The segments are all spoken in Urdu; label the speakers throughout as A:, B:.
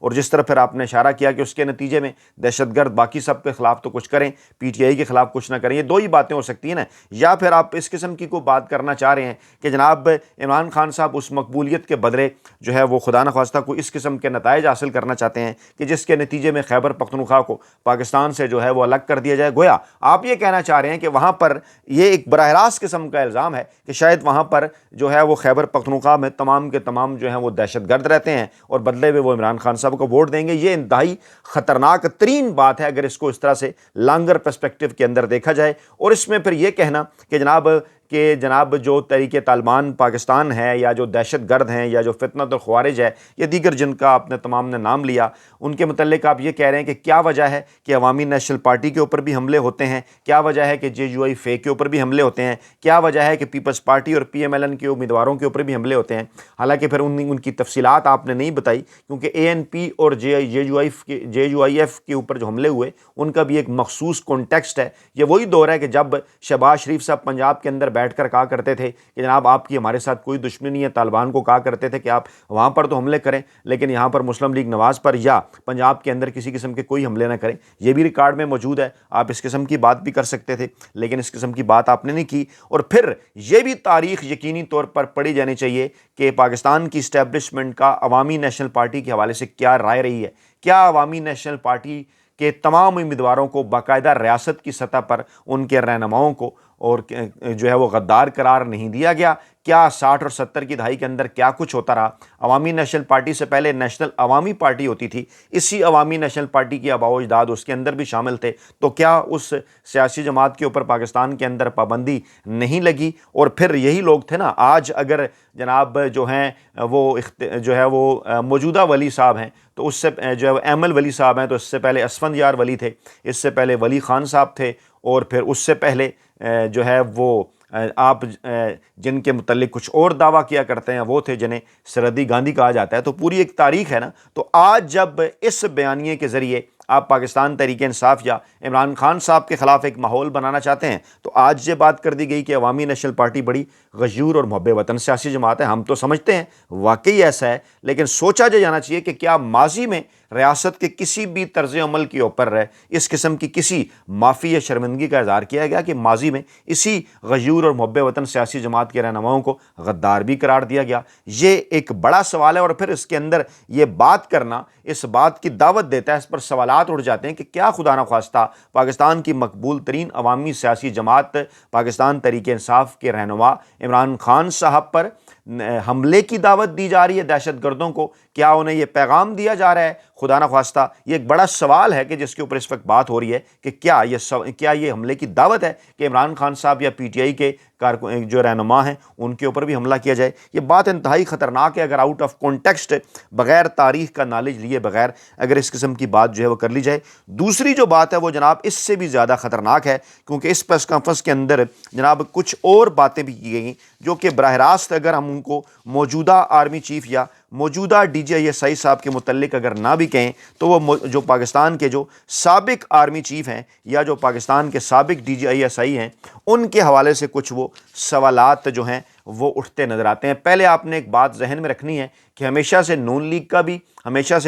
A: اور جس طرح پھر آپ نے اشارہ کیا کہ اس کے نتیجے میں دہشت گرد باقی سب کے خلاف تو کچھ کریں, پی ٹی آئی کے خلاف کچھ نہ کریں, یہ دو ہی باتیں ہو سکتی ہیں نا. یا پھر آپ اس قسم کی کوئی بات کرنا چاہ رہے ہیں کہ جناب عمران خان صاحب اس مقبولیت کے بدلے جو ہے وہ خدا نخواستہ کوئی اس قسم کے نتائج حاصل کرنا چاہتے ہیں کہ جس کے نتیجے میں خیبر پختونخوا کو پاکستان سے جو ہے وہ الگ کر دیا جائے. گویا آپ یہ کہنا چاہ رہے ہیں کہ وہاں پر یہ ایک براہ راست قسم کا الزام ہے کہ شاید وہاں پر جو ہے وہ خیبر پختونخوا میں تمام کے تمام جو ہیں وہ دہشت گرد رہتے ہیں اور بدلے میں وہ عمران خان صاحب کو ووٹ دیں گے. یہ انتہائی خطرناک ترین بات ہے اگر اس کو اس طرح سے لانگر پرسپیکٹو کے اندر دیکھا جائے. اور اس میں پھر یہ کہنا کہ جناب جو تحریک طالبان پاکستان ہے یا جو دہشت گرد ہیں یا جو فتنۃ الخوارج ہے یا دیگر جن کا آپ نے تمام نے نام لیا, ان کے متعلق آپ یہ کہہ رہے ہیں کہ کیا وجہ ہے کہ عوامی نیشنل پارٹی کے اوپر بھی حملے ہوتے ہیں, کیا وجہ ہے کہ جے یو آئی فے کے اوپر بھی حملے ہوتے ہیں, کیا وجہ ہے کہ پیپلز پارٹی اور پی ایم ایل این کے امیدواروں کے اوپر بھی حملے ہوتے ہیں. حالانکہ پھر ان کی تفصیلات آپ نے نہیں بتائی کیونکہ اے این پی اور جے یو آئی ایف کے اوپر جو حملے ہوئے ان کا بھی ایک مخصوص کانٹیکسٹ ہے. یہ وہی دور ہے کہ جب شہباز شریف صاحب پنجاب کے اندر بیٹھ کر کہا کرتے تھے کہ جناب آپ کی ہمارے ساتھ کوئی دشمنی نہیں ہے, طالبان کو کہا کرتے تھے کہ آپ وہاں پر تو حملے کریں لیکن یہاں پر مسلم لیگ نواز پر یا پنجاب کے اندر کسی قسم کے کوئی حملے نہ کریں. یہ بھی ریکارڈ میں موجود ہے, آپ اس قسم کی بات بھی کر سکتے تھے لیکن اس قسم کی بات آپ نے نہیں کی. اور پھر یہ بھی تاریخ یقینی طور پر پڑھی جانی چاہیے کہ پاکستان کی اسٹیبلشمنٹ کا عوامی نیشنل پارٹی کے حوالے سے کیا رائے رہی ہے. کیا عوامی نیشنل پارٹی کے تمام امیدواروں کو باقاعدہ ریاست کی سطح پر ان کے رہنماؤں کو اور جو ہے وہ غدار قرار نہیں دیا گیا؟ کیا 60 اور 70 کی دہائی کے اندر کیا کچھ ہوتا رہا؟ عوامی نیشنل پارٹی سے پہلے نیشنل عوامی پارٹی ہوتی تھی, اسی عوامی نیشنل پارٹی کی آباء و اجداد اس کے اندر بھی شامل تھے, تو کیا اس سیاسی جماعت کے اوپر پاکستان کے اندر پابندی نہیں لگی؟ اور پھر یہی لوگ تھے نا آج اگر جناب جو ہیں وہ جو ہے وہ موجودہ ولی صاحب ہیں تو اس سے جو ہے ایمل ولی صاحب ہیں, تو اس سے پہلے اسفند یار ولی تھے, اس سے پہلے ولی خان صاحب تھے, اور پھر اس سے پہلے جو ہے وہ آپ جن کے متعلق کچھ اور دعویٰ کیا کرتے ہیں وہ تھے جنہیں سرحدی گاندھی کہا جاتا ہے. تو پوری ایک تاریخ ہے نا. تو آج جب اس بیانیے کے ذریعے آپ پاکستان تحریک انصاف یا عمران خان صاحب کے خلاف ایک ماحول بنانا چاہتے ہیں تو آج یہ بات کر دی گئی کہ عوامی نیشنل پارٹی بڑی غیور اور محب وطن سیاسی جماعت ہے. ہم تو سمجھتے ہیں واقعی ایسا ہے, لیکن سوچا جانا چاہیے کہ کیا ماضی میں ریاست کے کسی بھی طرز عمل کے اوپر اس قسم کی کسی معافی یا شرمندگی کا اظہار کیا گیا کہ ماضی میں اسی غیور اور محب وطن سیاسی جماعت کے رہنماؤں کو غدار بھی قرار دیا گیا؟ یہ ایک بڑا سوال ہے. اور پھر اس کے اندر یہ بات کرنا اس بات کی دعوت دیتا ہے, اس پر سوالات اٹھ جاتے ہیں کہ کیا خدا نخواستہ پاکستان کی مقبول ترین عوامی سیاسی جماعت پاکستان تحریک انصاف کے رہنما عمران خان صاحب پر حملے کی دعوت دی جا رہی ہے دہشت گردوں کو؟ کیا انہیں یہ پیغام دیا جا رہا ہے؟ خدا نخواستہ یہ ایک بڑا سوال ہے کہ جس کے اوپر اس وقت بات ہو رہی ہے کہ کیا یہ حملے کی دعوت ہے کہ عمران خان صاحب یا پی ٹی آئی کے جو رہنما ہیں ان کے اوپر بھی حملہ کیا جائے؟ یہ بات انتہائی خطرناک ہے اگر آؤٹ آف کانٹیکسٹ بغیر تاریخ کا نالج لیے بغیر اگر اس قسم کی بات جو ہے وہ کر لی جائے. دوسری جو بات ہے وہ جناب اس سے بھی زیادہ خطرناک ہے کیونکہ اس پریس کانفرنس کے اندر جناب کچھ اور باتیں بھی کی گئیں جو کہ براہ راست اگر ہم ان کو موجودہ آرمی چیف یا موجودہ D G I S I صاحب کے متعلق اگر نہ بھی کہیں تو وہ جو پاکستان کے جو سابق آرمی چیف ہیں یا جو پاکستان کے سابق D G I S I ہیں ان کے حوالے سے کچھ وہ سوالات جو ہیں وہ اٹھتے نظر آتے ہیں. پہلے آپ نے ایک بات ذہن میں رکھنی ہے کہ ہمیشہ سے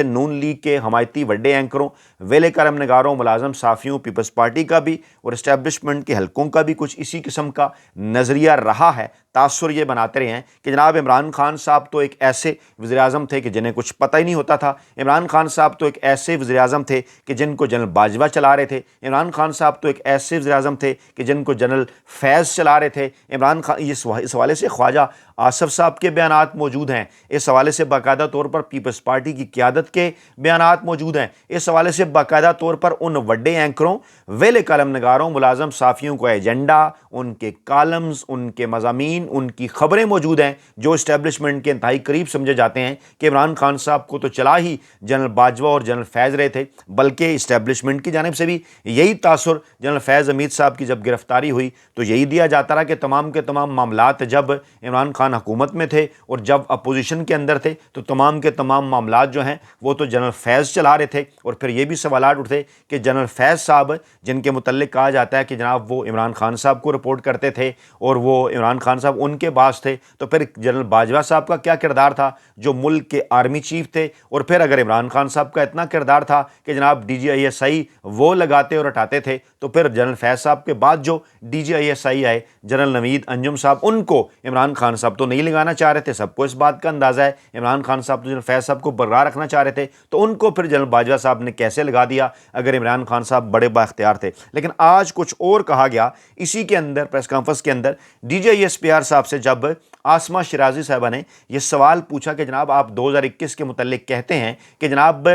A: نون لیگ کے حمایتی وڈے اینکروں ویلے کرم نگاروں ملازم صحافیوں پیپلز پارٹی کا بھی اور اسٹیبلشمنٹ کے حلقوں کا بھی کچھ اسی قسم کا نظریہ رہا ہے. تاثر یہ بناتے رہے ہیں کہ جناب عمران خان صاحب تو ایک ایسے وزیر اعظم تھے کہ جنہیں کچھ پتہ ہی نہیں ہوتا تھا. عمران خان صاحب تو ایک ایسے وزیر اعظم تھے کہ جن کو جنرل باجوہ چلا رہے تھے. عمران خان صاحب تو ایک ایسے وزیر اعظم تھے کہ جن کو جنرل فیض چلا رہے تھے. عمران خان اس حوالے سے خواجہ آصف صاحب کے بیانات موجود ہیں, اس حوالے سے باقاعدہ طور پر پیپلز پارٹی کی قیادت کے بیانات موجود ہیں, اس حوالے سے باقاعدہ طور پر ان وڈے اینکروں ویلے کالم نگاروں ملازم صحافیوں کا ایجنڈا, ان کے کالمز, ان کے مضامین, ان کی خبریں موجود ہیں جو اسٹیبلشمنٹ کے انتہائی قریب سمجھے جاتے ہیں کہ عمران خان صاحب کو تو چلا ہی جنرل باجوہ اور جنرل فیض رہے تھے, بلکہ اسٹیبلشمنٹ کی جانب سے بھی یہی تاثر جنرل فیض حمید صاحب کی جب گرفتاری ہوئی تو یہی دیا جاتا رہا کہ تمام کے تمام معاملات جب عمران خان عمران حکومت میں تھے اور جب اپوزیشن کے اندر تھے تو تمام کے تمام معاملات جو ہیں وہ تو جنرل فیض چلا رہے تھے، اور پھر یہ بھی سوالات اٹھتے کہ جنرل فیض صاحب جن کے متعلق کہا جاتا ہے کہ جناب وہ عمران خان صاحب کو رپورٹ کرتے تھے اور وہ عمران خان صاحب ان کے باس تھے، تو پھر جنرل باجوہ صاحب کا کیا کردار تھا جو ملک کے آرمی چیف تھے؟ اور پھر اگر عمران خان صاحب کا اتنا کردار تھا کہ جناب DGISI وہ لگاتے اور ہٹاتے تھے، تو پھر جنرل فیض صاحب کے بعد جو DGISI آئے جنرل نوید انجم صاحب، ان کو عمران خان صاحب تو نہیں لگانا چاہ رہے تھے، سب کو اس بات کا اندازہ ہے، عمران خان صاحب تو جنرل فیض صاحب کو برقرار رکھنا چاہ رہے تھے، تو ان کو پھر جنرل باجوہ صاحب نے کیسے لگا دیا اگر عمران خان صاحب بڑے بااختیار تھے؟ لیکن آج کچھ اور کہا گیا اسی کے اندر، پریس کانفرنس کے اندر DGISPR صاحب سے جب آسمہ شیرازی صاحبہ نے یہ سوال پوچھا کہ جناب آپ 2021 کے متعلق کہتے ہیں کہ جناب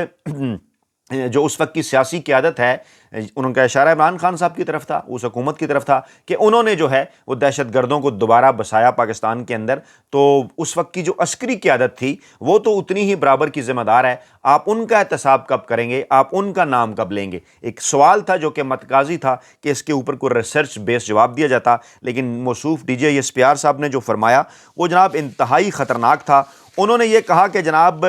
A: جو اس وقت کی سیاسی قیادت ہے، ان کا اشارہ عمران خان صاحب کی طرف تھا، اس حکومت کی طرف تھا کہ انہوں نے جو ہے وہ دہشت گردوں کو دوبارہ بسایا پاکستان کے اندر، تو اس وقت کی جو عسکری قیادت تھی وہ تو اتنی ہی برابر کی ذمہ دار ہے، آپ ان کا احتساب کب کریں گے، آپ ان کا نام کب لیں گے؟ ایک سوال تھا جو کہ متقاضی تھا کہ اس کے اوپر کوئی ریسرچ بیس جواب دیا جاتا، لیکن موصوف DGISPR صاحب نے جو فرمایا وہ جناب انتہائی خطرناک تھا۔ انہوں نے یہ کہا کہ جناب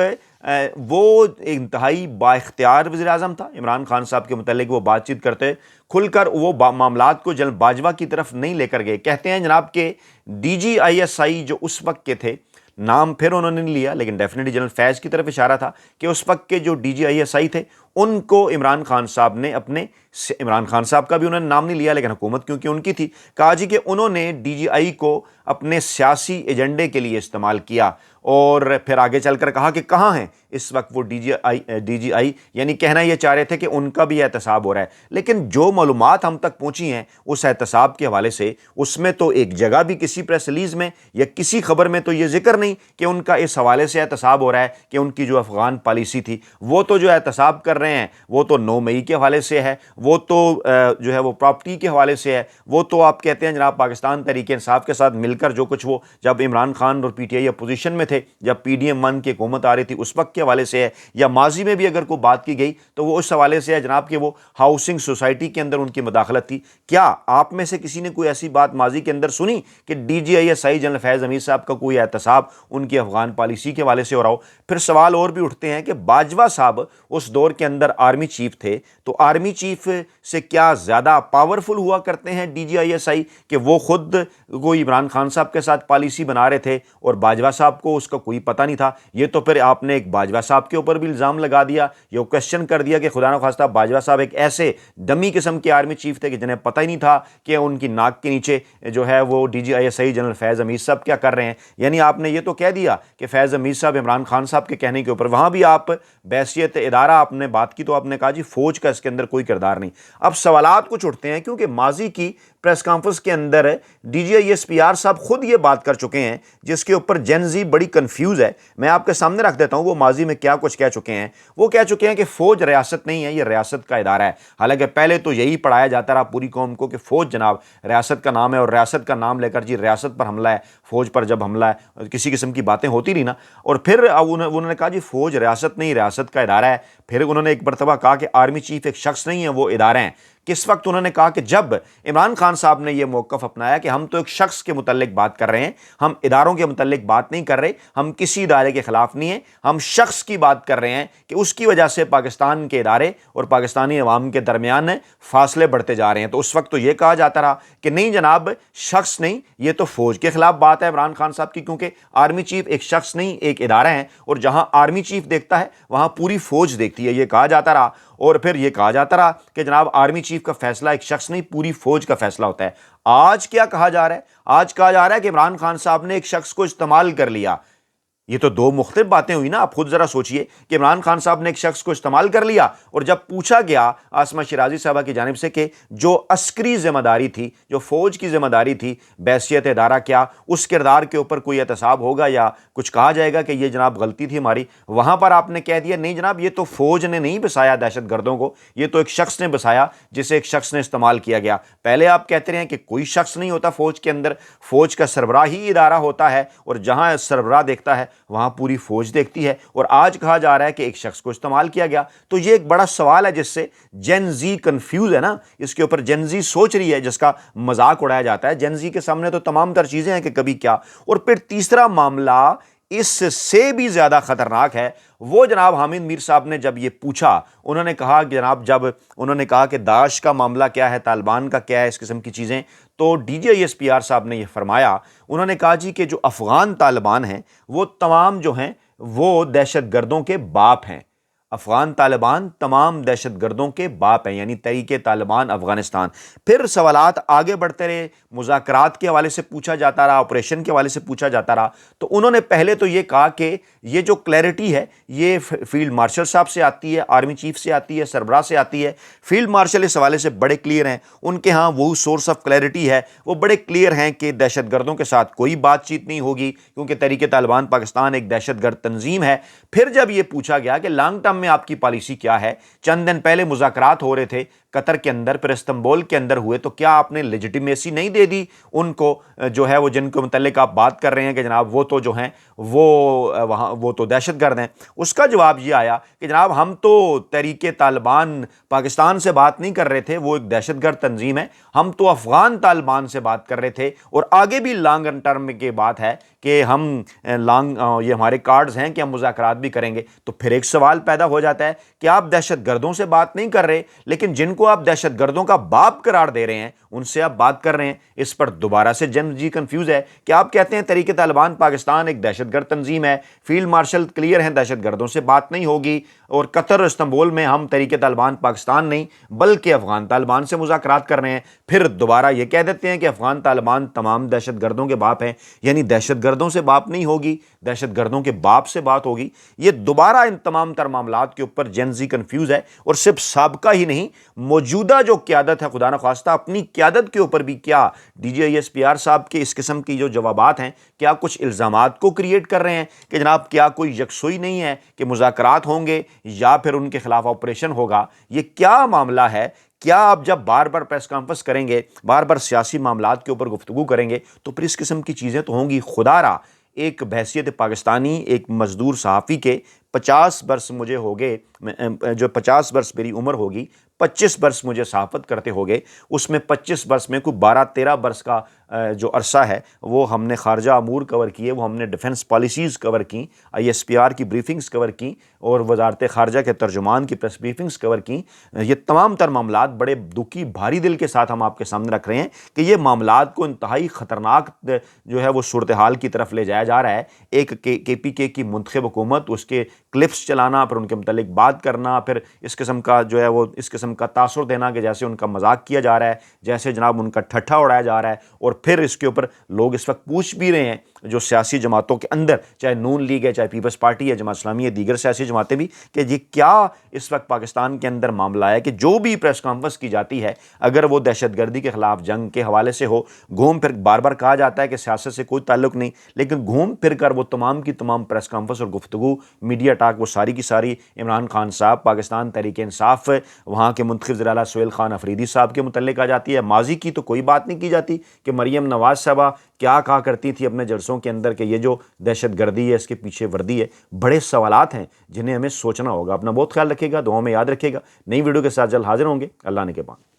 A: وہ انتہائی با اختیار وزیر اعظم تھا، عمران خان صاحب کے متعلق وہ بات چیت کرتے کھل کر، وہ معاملات کو جنرل باجوہ کی طرف نہیں لے کر گئے۔ کہتے ہیں جناب کہ DGISI جو اس وقت کے تھے، نام پھر انہوں نے نہیں لیا لیکن ڈیفینیٹلی جنرل فیض کی طرف اشارہ تھا کہ اس وقت کے جو DGISI تھے ان کو عمران خان صاحب نے عمران خان صاحب کا بھی انہوں نے نام نہیں لیا لیکن حکومت کیونکہ ان کی تھی، کہا جی کہ انہوں نے DGI کو اپنے سیاسی ایجنڈے کے لیے استعمال کیا، اور پھر آگے چل کر کہا کہ کہاں ہیں اس وقت وہ DGI، یعنی کہنا یہ چاہ رہے تھے کہ ان کا بھی احتساب ہو رہا ہے، لیکن جو معلومات ہم تک پہنچی ہیں اس احتساب کے حوالے سے، اس میں تو ایک جگہ بھی کسی پریس ریلیز میں یا کسی خبر میں تو یہ ذکر نہیں کہ ان کا اس حوالے سے احتساب ہو رہا ہے کہ ان کی جو افغان پالیسی تھی، وہ تو جو احتساب کر رہے ہیں وہ تو 9 مئی کے حوالے سے ہے، وہ تو جو ہے وہ پراپرٹی کے حوالے سے ہے، وہ تو آپ کہتے ہیں جناب پاکستان تحریک انصاف کے ساتھ مل کر جو کچھ وہ جب عمران خان اور PTI اپوزیشن میں تھے، جب PDM-1 کی حکومت آ رہی تھی اس وقت کے حوالے سے ہے، یا ماضی میں بھی اگر کوئی بات کی گئی تو وہ اس حوالے سے ہے جناب کہ وہ ہاؤسنگ سوسائٹی کے اندر ان کی مداخلت تھی۔ کیا آپ میں سے کسی نے کوئی ایسی بات ماضی کے اندر سنی کہ DGISI جنرل فیض حمید صاحب کا کوئی احتساب ان کی افغان پالیسی کے حوالے سے ہو رہا ہو؟ پھر سوال اور بھی اٹھتے ہیں کہ باجوہ صاحب اس دور کے اندر آرمی چیف تھے، تو آرمی چیف سے کیا زیادہ پاورفل ہوا کرتے ہیں DGISI کہ وہ خود کوئی عمران خان صاحب کے ساتھ پالیسی بنا رہے تھے اور باجوہ صاحب کو اس کا کوئی پتہ نہیں تھا؟ یہ تو پھر آپ نے ایک باجوہ صاحب کے اوپر بھی الزام لگا دیا، یہ کوشچن کر دیا کہ خدا نخواستہ باجوہ صاحب ایک ایسے ڈمی قسم کے آرمی چیف تھے کہ جنہیں پتہ ہی نہیں تھا کہ ان کی ناک کے نیچے جو ہے وہ DGISI جنرل فیض حمید صاحب کیا کر رہے ہیں۔ یعنی آپ نے یہ تو کہہ دیا کہ فیض حمید صاحب عمران خان صاحب کے کہنے کے اوپر، وہاں بھی آپ بحیثیت ادارہ آپ نے بات کی تو آپ نے کہا جی فوج کا اس کے اندر کوئی کردار نہیں۔ اب سوالات کچھ اٹھتے ہیں کیونکہ ماضی کی پریس کانفرنس کے اندر DGISPR صاحب خود یہ بات کر چکے ہیں جس کے اوپر جین زی بڑی کنفیوز ہے۔ میں آپ کے سامنے رکھ دیتا ہوں وہ ماضی میں کیا کچھ کہہ چکے ہیں۔ وہ کہہ چکے ہیں کہ فوج ریاست نہیں ہے، یہ ریاست کا ادارہ ہے۔ حالانکہ پہلے تو یہی پڑھایا جاتا رہا پوری قوم کو کہ فوج جناب ریاست کا نام ہے، اور ریاست کا نام لے کر جی ریاست پر حملہ ہے، فوج پر جب حملہ ہے کسی قسم کی باتیں ہوتی نہیں نا۔ اور پھر انہوں نے کہا جی فوج ریاست نہیں، ریاست کا ادارہ ہے۔ پھر انہوں نے ایک مرتبہ کہا کہ آرمی چیف ایک شخص نہیں ہے، وہ ادارے ہیں۔ کس وقت انہوں نے کہا کہ جب عمران خان صاحب نے یہ موقف اپنایا کہ ہم تو ایک شخص کے متعلق بات کر رہے ہیں، ہم اداروں کے متعلق بات نہیں کر رہے، ہم کسی ادارے کے خلاف نہیں ہیں، ہم شخص کی بات کر رہے ہیں کہ اس کی وجہ سے پاکستان کے ادارے اور پاکستانی عوام کے درمیان فاصلے بڑھتے جا رہے ہیں۔ تو اس وقت تو یہ کہا جاتا رہا کہ نہیں جناب شخص نہیں، یہ تو فوج کے خلاف بات ہے عمران خان صاحب کی، کیونکہ آرمی چیف ایک شخص نہیں ایک ادارہ ہے، اور جہاں آرمی چیف دیکھتا ہے وہاں پوری فوج دیکھتی ہے، یہ کہا جاتا رہا۔ اور پھر یہ کہا جاتا رہا کہ جناب آرمی چیف کا فیصلہ ایک شخص نہیں پوری فوج کا فیصلہ ہوتا ہے۔ آج کیا کہا جا رہا ہے؟ آج کہا جا رہا ہے کہ عمران خان صاحب نے ایک شخص کو استعمال کر لیا۔ یہ تو دو مختلف باتیں ہوئی نا، آپ خود ذرا سوچئے کہ عمران خان صاحب نے ایک شخص کو استعمال کر لیا، اور جب پوچھا گیا آسمہ شیرازی صاحبہ کی جانب سے کہ جو عسکری ذمہ داری تھی، جو فوج کی ذمہ داری تھی بحیثیت ادارہ، کیا اس کردار کے اوپر کوئی احتساب ہوگا یا کچھ کہا جائے گا کہ یہ جناب غلطی تھی ہماری؟ وہاں پر آپ نے کہہ دیا نہیں جناب یہ تو فوج نے نہیں بسایا دہشت گردوں کو، یہ تو ایک شخص نے بسایا جسے ایک شخص نے استعمال کیا گیا۔ پہلے آپ کہتے رہے ہیں کہ کوئی شخص نہیں ہوتا فوج کے اندر، فوج کا سربراہ ہی ادارہ ہوتا ہے، اور جہاں سربراہ دیکھتا ہے وہاں پوری فوج دیکھتی ہے، اور آج کہا جا رہا ہے کہ ایک شخص کو استعمال کیا گیا۔ تو یہ ایک بڑا سوال ہے جس سے جین زی کنفیوز ہے نا، اس کے اوپر جین زی سوچ رہی ہے، جس کا مذاق اڑایا جاتا ہے۔ جین زی کے سامنے تو تمام تر چیزیں ہیں کہ کبھی کیا۔ اور پھر تیسرا معاملہ اس سے بھی زیادہ خطرناک ہے، وہ جناب حامد میر صاحب نے جب یہ پوچھا، انہوں نے کہا کہ جناب جب انہوں نے کہا کہ داعش کا معاملہ کیا ہے، طالبان کا کیا ہے، اس قسم کی چیزیں، تو D G I S P R صاحب نے یہ فرمایا، انہوں نے کہا جی کہ جو افغان طالبان ہیں وہ تمام جو ہیں وہ دہشت گردوں کے باپ ہیں۔ افغان طالبان تمام دہشت گردوں کے باپ ہیں، یعنی تحریک طالبان افغانستان۔ پھر سوالات آگے بڑھتے رہے، مذاکرات کے حوالے سے پوچھا جاتا رہا، آپریشن کے حوالے سے پوچھا جاتا رہا، تو انہوں نے پہلے تو یہ کہا کہ یہ جو کلیئرٹی ہے یہ فیلڈ مارشل صاحب سے آتی ہے، آرمی چیف سے آتی ہے، سربراہ سے آتی ہے۔ فیلڈ مارشل اس حوالے سے بڑے کلیئر ہیں، ان کے ہاں وہ سورس آف کلیئرٹی ہے، وہ بڑے کلیئر ہیں کہ دہشت گردوں کے ساتھ کوئی بات چیت نہیں ہوگی، کیونکہ تحریک طالبان پاکستان ایک دہشت گرد تنظیم ہے۔ پھر جب یہ پوچھا گیا کہ لانگ ٹرم میں آپ کی پالیسی کیا ہے، چند دن پہلے مذاکرات ہو رہے تھے قطر کے اندر، پھر استنبول کے اندر ہوئے، تو کیا آپ نے لیجیٹیمیسی نہیں دے دی ان کو جو ہے وہ جن کے متعلق آپ بات کر رہے ہیں کہ جناب وہ تو جو ہیں وہ تو دہشت گرد ہیں؟ اس کا جواب یہ آیا کہ جناب ہم تو تحریک طالبان پاکستان سے بات نہیں کر رہے تھے، وہ ایک دہشت گرد تنظیم ہے، ہم تو افغان طالبان سے بات کر رہے تھے، اور آگے بھی لانگ ٹرم کی بات ہے کہ ہم یہ ہمارے کارڈز ہیں کہ ہم مذاکرات بھی کریں گے۔ تو پھر ایک سوال پیدا ہو جاتا ہے کہ آپ دہشت گردوں سے بات نہیں کر رہے، لیکن جن کو آپ دہشت گردوں کا باپ قرار دے رہے ہیں ان سے آپ بات کر رہے ہیں۔ اس پر دوبارہ سے جن جی کنفیوز ہے کہ آپ کہتے ہیں تحریک طالبان پاکستان ایک دہشت گرد تنظیم ہے، فیلڈ مارشل کلیئر ہیں دہشت گردوں سے بات نہیں ہوگی، اور قطر اور استنبول میں ہم تحریک طالبان پاکستان نہیں بلکہ افغان طالبان سے مذاکرات کر رہے ہیں۔ پھر دوبارہ یہ کہہ دیتے ہیں کہ افغان طالبان تمام دہشت گردوں کے باپ ہیں، یعنی دہشت گردوں سے باپ نہیں ہوگی، دہشت گردوں کے باپ سے بات ہوگی۔ یہ دوبارہ ان تمام تر معاملات کے اوپر جین زی کنفیوز ہے، اور صرف سابقہ ہی نہیں، موجودہ جو قیادت ہے خدا نخواستہ اپنی قیادت کے اوپر بھی کیا D G I S P R صاحب کے اس قسم کی جو جوابات ہیں، کیا کچھ الزامات کو کریٹ کر رہے ہیں کہ جناب کیا کوئی یکسوئی نہیں ہے کہ مذاکرات ہوں گے یا پھر ان کے خلاف آپریشن ہوگا؟ یہ کیا معاملہ ہے؟ کیا آپ جب بار بار پریس کانفرنس کریں گے، بار بار سیاسی معاملات کے اوپر گفتگو کریں گے، تو پھر اس قسم کی چیزیں تو ہوں گی۔ خدا را ایک بحیثیت پاکستانی ایک مزدور صحافی کے 50 برس مجھے ہو گئے، جو 50 برس میری عمر ہوگی، 25 برس مجھے صحافت کرتے ہو گئے، اس میں 25 برس میں کوئی 12-13 برس کا جو عرصہ ہے وہ ہم نے خارجہ امور کور کیے، وہ ہم نے ڈیفنس پالیسیز کور کیں، آئی ایس پی آر کی بریفنگز کور کیں، اور وزارت خارجہ کے ترجمان کی پریس بریفنگز کور کیں۔ یہ تمام تر معاملات بڑے دکھی بھاری دل کے ساتھ ہم آپ کے سامنے رکھ رہے ہیں کہ یہ معاملات کو انتہائی خطرناک جو ہے وہ صورتحال کی طرف لے جایا جا رہا ہے۔ ایک کے پی کے کی منتخب حکومت، اس کے کلپس چلانا، پھر ان کے متعلق بات کرنا، پھر اس قسم کا جو ہے وہ اس قسم کا تاثر دینا کہ جیسے ان کا مذاق کیا جا رہا ہے، جیسے جناب ان کا ٹھٹھا اڑایا جا رہا ہے، اور پھر اس کے اوپر لوگ اس وقت پوچھ بھی رہے ہیں جو سیاسی جماعتوں کے اندر، چاہے نون لیگ ہے، چاہے پیپلز پارٹی ہے، جماعت اسلامی ہے، دیگر سیاسی جماعتیں بھی، کہ یہ کیا اس وقت پاکستان کے اندر معاملہ ہے کہ جو بھی پریس کانفرنس کی جاتی ہے اگر وہ دہشت گردی کے خلاف جنگ کے حوالے سے ہو، گھوم پھر بار بار کہا جاتا ہے کہ سیاست سے کوئی تعلق نہیں، لیکن گھوم پھر کر وہ تمام کی تمام پریس کانفرنس اور گفتگو، میڈیا ٹاک، وہ ساری کی ساری عمران خان صاحب، پاکستان تحریک انصاف، وہاں کے منتخب وزیر اعلیٰ سہیل خان افریدی صاحب کے متعلق آ جاتی ہے۔ ماضی کی تو کوئی بات نہیں کی جاتی کہ مریم نواز صاحبہ کیا کہا کرتی تھی اپنے جلسوں کے اندر کہ یہ جو دہشت گردی ہے اس کے پیچھے وردی ہے۔ بڑے سوالات ہیں جنہیں ہمیں سوچنا ہوگا۔ اپنا بہت خیال رکھیے گا، دعاؤں میں یاد رکھیے گا۔ نئی ویڈیو کے ساتھ جلد حاضر ہوں گے۔ اللہ نے کے پاس۔